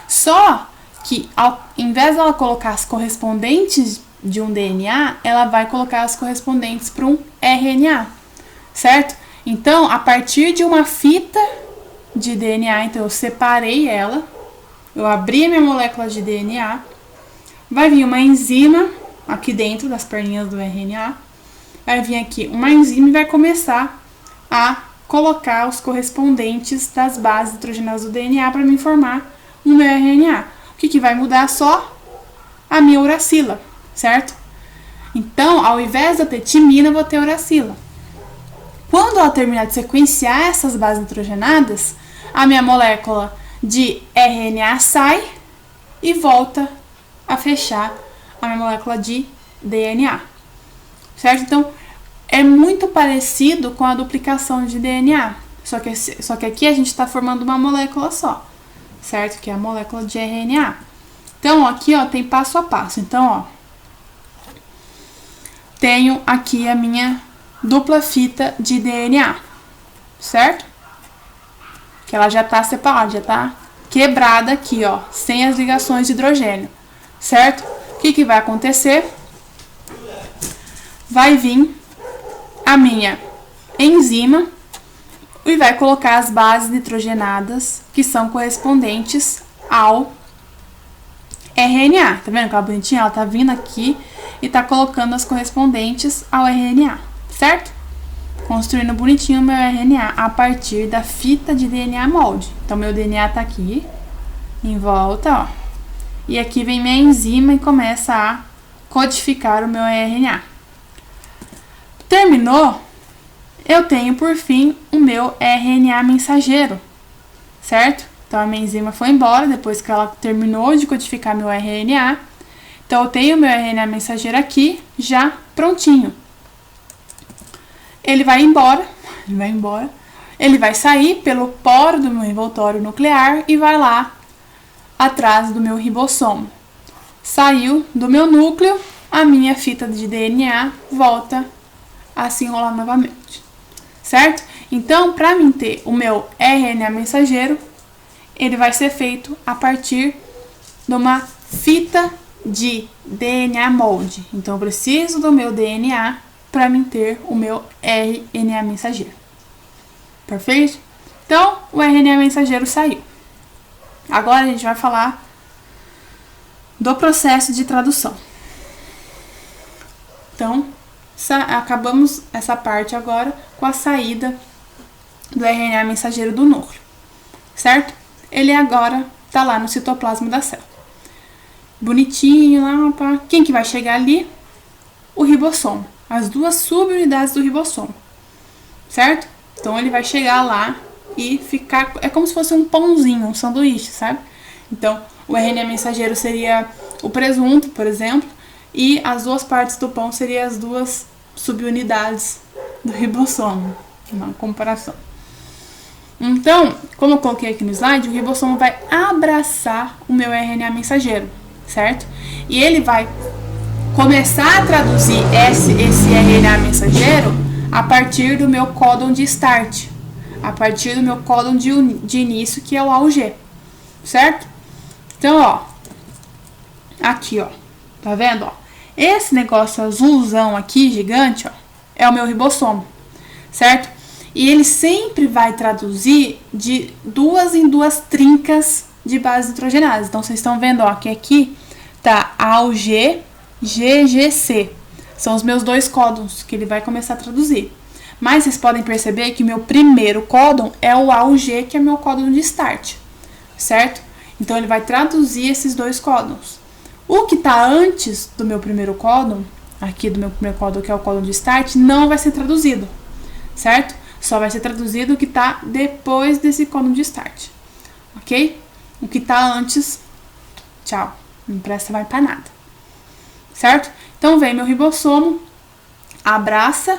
Só que, ao invés de ela colocar as correspondentes de um DNA, ela vai colocar as correspondentes para um RNA, certo? Então, a partir de uma fita de DNA, então eu separei ela, eu abri a minha molécula de DNA, vai vir uma enzima aqui dentro das perninhas do RNA, vai vir aqui uma enzima e vai começar a colocar os correspondentes das bases nitrogenadas do DNA para me formar um meu RNA. O que vai mudar? Só a minha uracila, certo? Então, ao invés de eu ter timina, eu vou ter uracila. Quando ela terminar de sequenciar essas bases nitrogenadas, a minha molécula de RNA sai e volta a fechar a minha molécula de DNA, certo? Então, é muito parecido com a duplicação de DNA, só que aqui a gente está formando uma molécula só, certo? Que é a molécula de RNA. Então, aqui, ó, tem passo a passo. Então, ó, tenho aqui a minha dupla fita de DNA, certo? Que ela já tá separada, já tá quebrada aqui, ó, sem as ligações de hidrogênio, certo? O que vai acontecer? Vai vir a minha enzima e vai colocar as bases nitrogenadas que são correspondentes ao RNA. Tá vendo que ela bonitinha? Ela tá vindo aqui e tá colocando as correspondentes ao RNA, certo? Construindo bonitinho o meu RNA a partir da fita de DNA molde. Então, meu DNA tá aqui, em volta, ó. E aqui vem minha enzima e começa a codificar o meu RNA. Terminou, eu tenho, por fim, o meu RNA mensageiro, certo? Então, a minha enzima foi embora depois que ela terminou de codificar meu RNA. Então, eu tenho o meu RNA mensageiro aqui, já prontinho. Ele vai embora, ele vai sair pelo poro do meu envoltório nuclear e vai lá atrás do meu ribossomo. Saiu do meu núcleo, a minha fita de DNA volta a se enrolar novamente, certo? Então, para mim ter o meu RNA mensageiro, ele vai ser feito a partir de uma fita de DNA molde. Então, eu preciso do meu DNA para mim ter o meu RNA mensageiro. Perfeito? Então, o RNA mensageiro saiu. Agora a gente vai falar do processo de tradução. Então, acabamos essa parte agora com a saída do RNA mensageiro do núcleo, certo? Ele agora está lá no citoplasma da célula. Bonitinho lá, opa. Quem que vai chegar ali? O ribossomo. As duas subunidades do ribossomo, certo? Então, ele vai chegar lá e ficar... É como se fosse um pãozinho, um sanduíche, sabe? Então, o RNA mensageiro seria o presunto, por exemplo, e as duas partes do pão seriam as duas subunidades do ribossomo. Uma comparação. Então, como eu coloquei aqui no slide, o ribossomo vai abraçar o meu RNA mensageiro, certo? E ele vai começar a traduzir esse RNA mensageiro a partir do meu códon de start, a partir do meu códon de início, que é o AUG, certo? Então, ó, aqui, ó, tá vendo, ó? Esse negócio azulzão aqui, gigante, ó, é o meu ribossomo, certo? E ele sempre vai traduzir de 2 em 2 trincas de base nitrogenase. Então, vocês estão vendo, ó, que aqui tá AUG, GGC. São os meus 2 códons que ele vai começar a traduzir. Mas vocês podem perceber que o meu primeiro códon é o AUG, que é meu códon de start, certo? Então, ele vai traduzir esses 2 códons. O que está antes do meu primeiro códon, aqui do meu primeiro códon, que é o códon de start, não vai ser traduzido, certo? Só vai ser traduzido o que está depois desse códon de start, ok? O que está antes, tchau, não presta mais para nada, certo? Então, vem meu ribossomo, abraça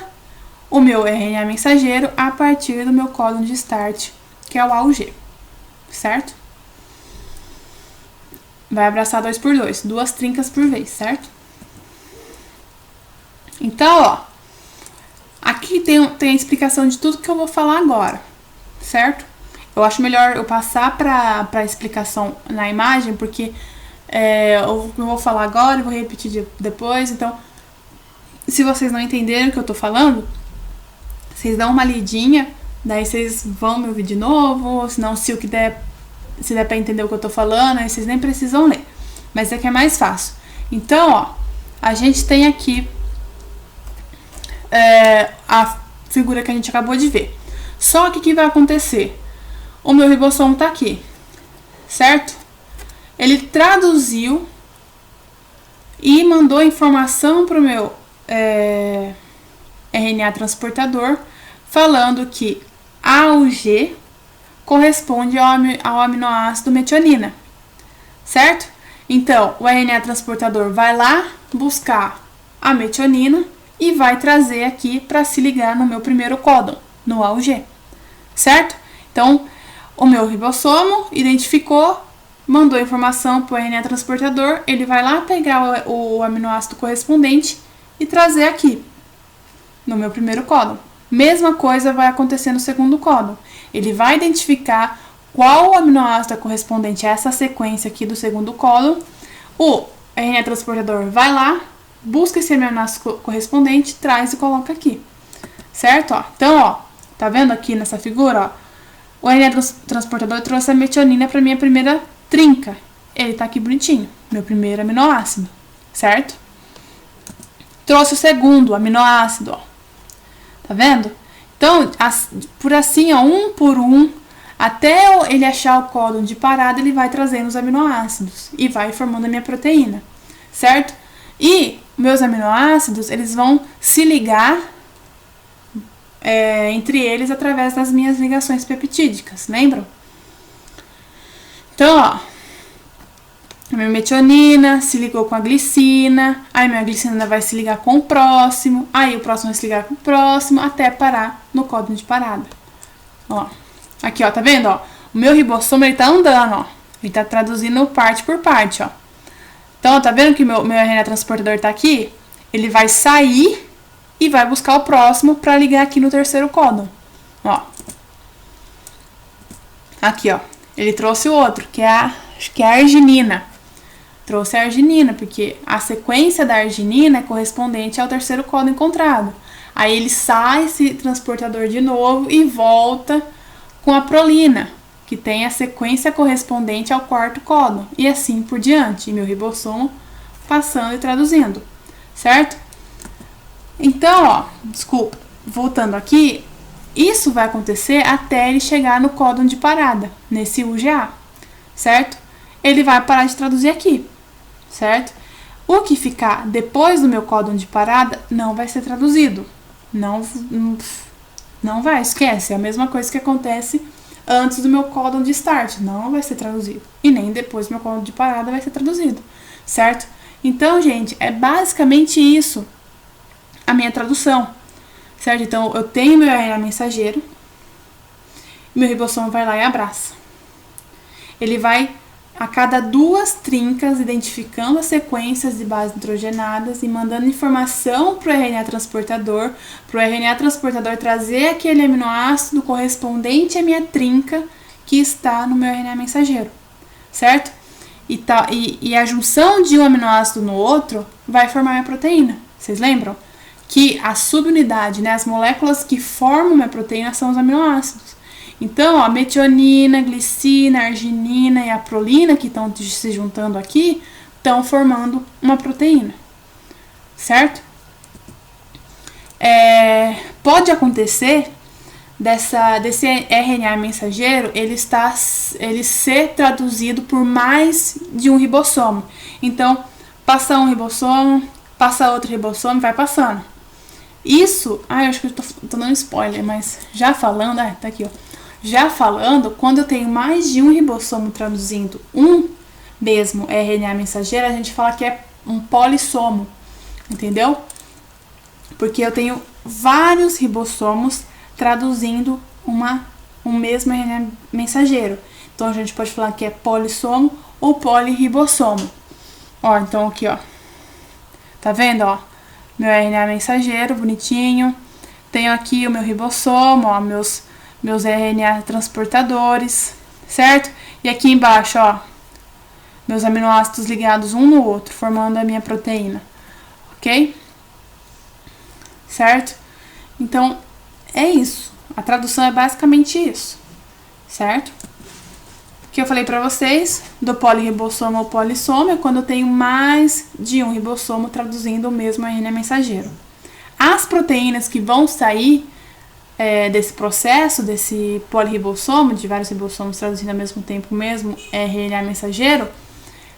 o meu RNA mensageiro a partir do meu códon de start, que é o AUG, certo? Vai abraçar 2 por 2, 2 trincas por vez, certo? Então, ó, aqui tem a explicação de tudo que eu vou falar agora, certo? Eu acho melhor eu passar para a explicação na imagem, porque eu vou falar agora e vou repetir depois. Então, se vocês não entenderem o que eu tô falando, vocês dão uma lidinha, daí vocês vão me ouvir de novo, ou senão, se der para entender o que eu tô falando, aí vocês nem precisam ler. Mas é que é mais fácil. Então, ó, a gente tem aqui a figura que a gente acabou de ver. Só que o que vai acontecer? O meu ribossomo tá aqui, certo? Ele traduziu e mandou a informação pro meu RNA transportador, falando que AUG corresponde ao aminoácido metionina, certo? Então, o RNA transportador vai lá buscar a metionina e vai trazer aqui para se ligar no meu primeiro códon, no AUG, certo? Então, o meu ribossomo identificou, mandou a informação para o RNA transportador, ele vai lá pegar o aminoácido correspondente e trazer aqui, no meu primeiro códon. Mesma coisa vai acontecer no segundo códon. Ele vai identificar qual aminoácido é correspondente a essa sequência aqui do segundo códon. O RNA transportador vai lá, busca esse aminoácido correspondente, traz e coloca aqui, certo? Ó, então, ó, tá vendo aqui nessa figura, ó? O RNA transportador trouxe a metionina para minha primeira trinca. Ele tá aqui bonitinho, meu primeiro aminoácido, certo? Trouxe o segundo aminoácido, ó. Tá vendo? Então, por assim, ó, um por um, até ele achar o códon de parada, ele vai trazendo os aminoácidos e vai formando a minha proteína, certo? E meus aminoácidos, eles vão se ligar entre eles através das minhas ligações peptídicas, lembram? Então, ó, a minha metionina se ligou com a glicina, aí minha glicina vai se ligar com o próximo, aí o próximo vai se ligar com o próximo, até parar no códon de parada, Ó, aqui, ó, tá vendo, ó? O meu ribossomo, ele tá andando, ó. Ele tá traduzindo parte por parte, ó. Então, tá vendo que meu RNA transportador tá aqui? Ele vai sair e vai buscar o próximo pra ligar aqui no terceiro códon. Ó. Aqui, ó. Ele trouxe o outro, que é acho que é a arginina. Trouxe a arginina, porque a sequência da arginina é correspondente ao terceiro códon encontrado. Aí ele sai esse transportador de novo e volta com a prolina, que tem a sequência correspondente ao quarto códon. E assim por diante. E meu ribossomo passando e traduzindo. Certo? Então, ó, desculpa, voltando aqui, isso vai acontecer até ele chegar no códon de parada, nesse UGA, certo? Ele vai parar de traduzir aqui, certo? O que ficar depois do meu códon de parada não vai ser traduzido. Não vai, esquece. É a mesma coisa que acontece antes do meu códon de start. Não vai ser traduzido. E nem depois do meu códon de parada vai ser traduzido, certo? Então, gente, é basicamente isso a minha tradução, certo? Então, eu tenho meu RNA mensageiro, meu ribossomo vai lá e abraça. Ele vai, a cada 2 trincas, identificando as sequências de bases nitrogenadas e mandando informação para o RNA transportador trazer aquele aminoácido correspondente à minha trinca que está no meu RNA mensageiro, certo? E a junção de um aminoácido no outro vai formar minha proteína. Vocês lembram? Que a subunidade, né, as moléculas que formam minha proteína são os aminoácidos. Então, ó, a metionina, glicina, arginina e a prolina, que estão se juntando aqui, estão formando uma proteína, certo? Pode acontecer desse RNA mensageiro ele ser traduzido por mais de um ribossomo. Então, passa um ribossomo, passa outro ribossomo, vai passando. Isso, eu acho que eu tô dando spoiler, mas já falando, tá aqui, ó. Já falando, quando eu tenho mais de um ribossomo traduzindo um mesmo RNA mensageiro, a gente fala que é um polissomo, entendeu? Porque eu tenho vários ribossomos traduzindo um mesmo RNA mensageiro. Então, a gente pode falar que é polissomo ou polirribossomo. Ó, então aqui, ó. Tá vendo, ó? Meu RNA mensageiro, bonitinho. Tenho aqui o meu ribossomo, ó, meus RNA transportadores, certo? E aqui embaixo, ó, meus aminoácidos ligados um no outro, formando a minha proteína, ok? Certo? Então, é isso. A tradução é basicamente isso, certo? O que eu falei pra vocês do polirribossomo ou polissomo é quando eu tenho mais de um ribossomo traduzindo o mesmo RNA mensageiro. As proteínas que vão sair desse processo, desse polirribossomo, de vários ribossomos traduzindo ao mesmo tempo o mesmo RNA mensageiro,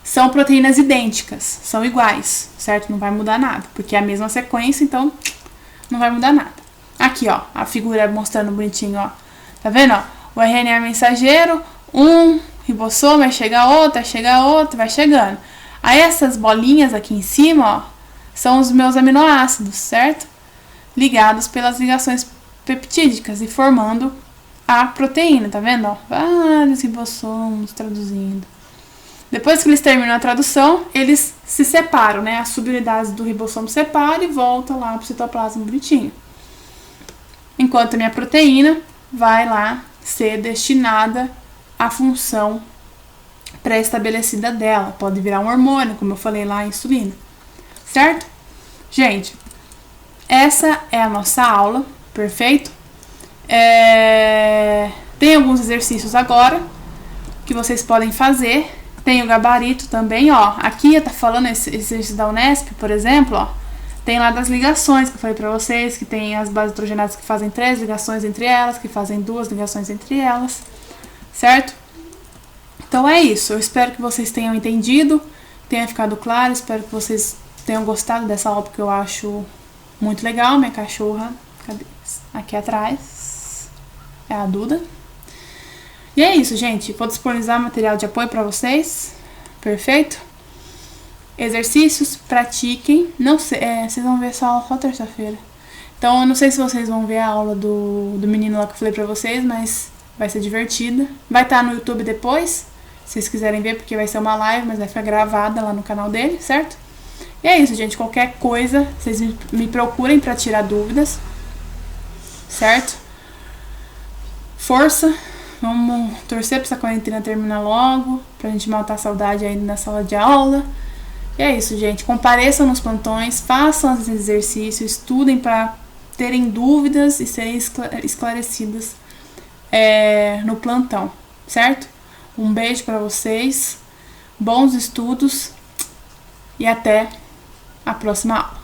são proteínas idênticas, são iguais, certo? Não vai mudar nada, porque é a mesma sequência, então não vai mudar nada. Aqui, ó, a figura mostrando bonitinho, ó. Tá vendo, ó? O RNA mensageiro, um ribossomo, aí chega outro, vai chegando. Aí essas bolinhas aqui em cima, ó, são os meus aminoácidos, certo? Ligados pelas ligações peptídicas e formando a proteína, tá vendo, ó? Vários ribossomos traduzindo. Depois que eles terminam a tradução, eles se separam, né? As subunidades do ribossomo se separam e voltam lá pro citoplasma bonitinho. Enquanto a minha proteína vai lá ser destinada à função pré-estabelecida dela. Pode virar um hormônio, como eu falei lá, a insulina. Certo? Gente, essa é a nossa aula, perfeito? Tem alguns exercícios agora que vocês podem fazer. Tem o gabarito também, ó. Aqui tá falando esse exercício da Unesp, por exemplo, ó. Tem lá das ligações que eu falei pra vocês, que tem as bases nitrogenadas que fazem 3 ligações entre elas, que fazem 2 ligações entre elas, certo? Então é isso, eu espero que vocês tenham entendido, tenha ficado claro, espero que vocês tenham gostado dessa aula, porque eu acho muito legal. Minha cachorra, cadê? Aqui atrás, é a Duda. E é isso, gente, vou disponibilizar material de apoio pra vocês, perfeito? Exercícios, pratiquem, não sei, vocês vão ver só terça-feira. Então eu não sei se vocês vão ver a aula do menino lá que eu falei pra vocês, mas vai ser divertida. Vai estar no YouTube depois, se vocês quiserem ver, porque vai ser uma live, mas vai ficar gravada lá no canal dele, certo? E é isso, gente. Qualquer coisa, vocês me procurem pra tirar dúvidas, certo? Força, vamos torcer pra essa quarentena terminar logo, pra gente matar a saudade aí na sala de aula. E é isso, gente. Compareçam nos plantões, façam os exercícios, estudem pra terem dúvidas e serem esclarecidas no plantão, certo? Um beijo pra vocês, bons estudos e até a próxima aula.